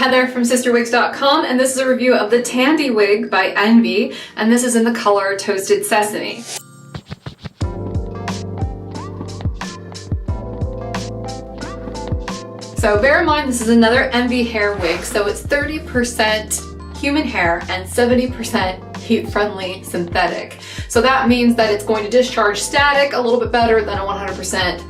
Heather from CysterWigs.com, and this is a review of the Tandi wig by Envy, and this is in the color Toasted Sesame. So bear in mind this is another Envy hair wig, so it's 30% human hair and 70% heat-friendly synthetic. So that means that it's going to discharge static a little bit better than a 100%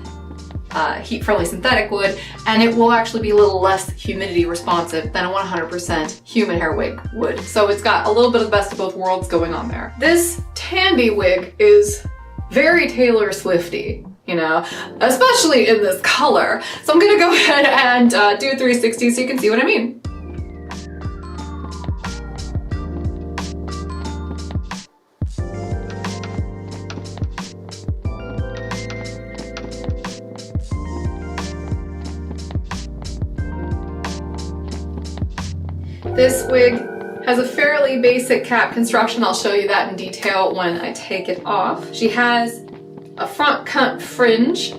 heat-friendly synthetic would, and it will actually be a little less humidity responsive than a 100% human hair wig would. So it's got a little bit of the best of both worlds going on there. This Tandi wig is very Taylor Swifty, you know, especially in this color. So I'm gonna go ahead and do a 360 so you can see what I mean. This wig has a fairly basic cap construction. I'll show you that in detail when I take it off. She has a front cut fringe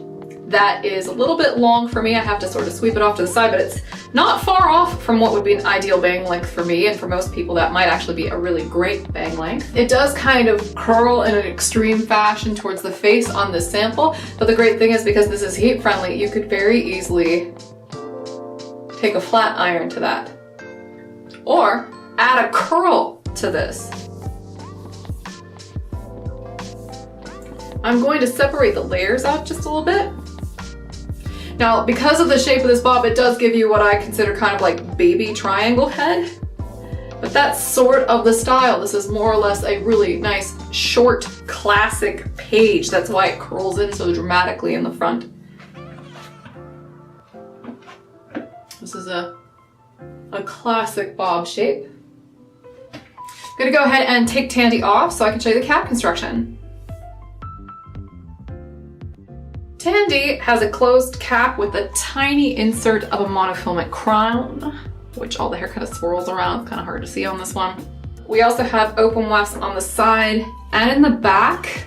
that is a little bit long for me. I have to sort of sweep it off to the side, but it's not far off from what would be an ideal bang length for me, and for most people that might actually be a really great bang length. It does kind of curl in an extreme fashion towards the face on this sample, but the great thing is because this is heat friendly, you could very easily take a flat iron to that, or add a curl to this. I'm going to separate the layers out just a little bit. Now, because of the shape of this bob, it does give you what I consider kind of like baby triangle head, but that's sort of the style. This is more or less a really nice, short, classic page. That's why it curls in so dramatically in the front. This is a classic bob shape. I'm gonna go ahead and take Tandi off so I can show you the cap construction. Tandi has a closed cap with a tiny insert of a monofilament crown, which all the hair kind of swirls around. It's kind of hard to see on this one. We also have open wefts on the side and in the back.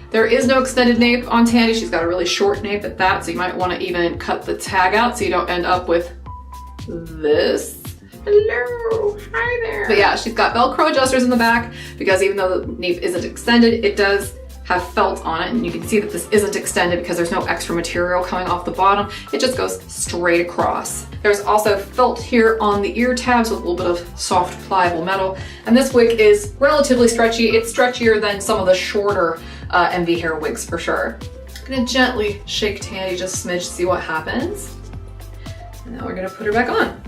There is no extended nape on Tandi. She's got a really short nape at that, so you might want to even cut the tag out so you don't end up with this. Hello, hi there. But yeah, she's got Velcro adjusters in the back because even though the nape isn't extended, it does have felt on it, and you can see that this isn't extended because there's no extra material coming off the bottom. It just goes straight across. There's also felt here on the ear tabs with a little bit of soft pliable metal, and this wig is relatively stretchy. It's stretchier than some of the shorter Envy hair wigs for sure. I'm gonna gently shake Tandi just a smidge to see what happens, and now we're gonna put her back on.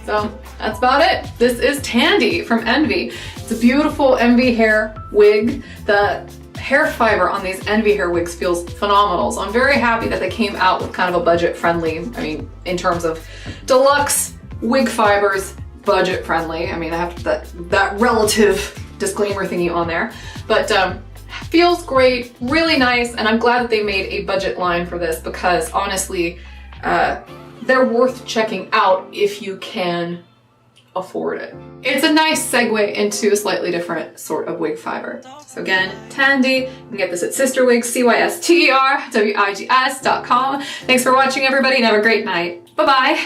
So that's about it. This is Tandi from Envy. It's a beautiful Envy hair wig. The hair fiber on these Envy hair wigs feels phenomenal. So I'm very happy that they came out with kind of a budget friendly, I mean, in terms of deluxe wig fibers, budget friendly. I mean, I have to put that relative disclaimer thingy on there, but feels great, really nice. And I'm glad that they made a budget line for this because honestly, they're worth checking out if you can afford it. It's a nice segue into a slightly different sort of wig fiber. So again, Tandi, you can get this at CysterWigs, CysterWigs.com. Thanks for watching everybody and have a great night. Bye-bye.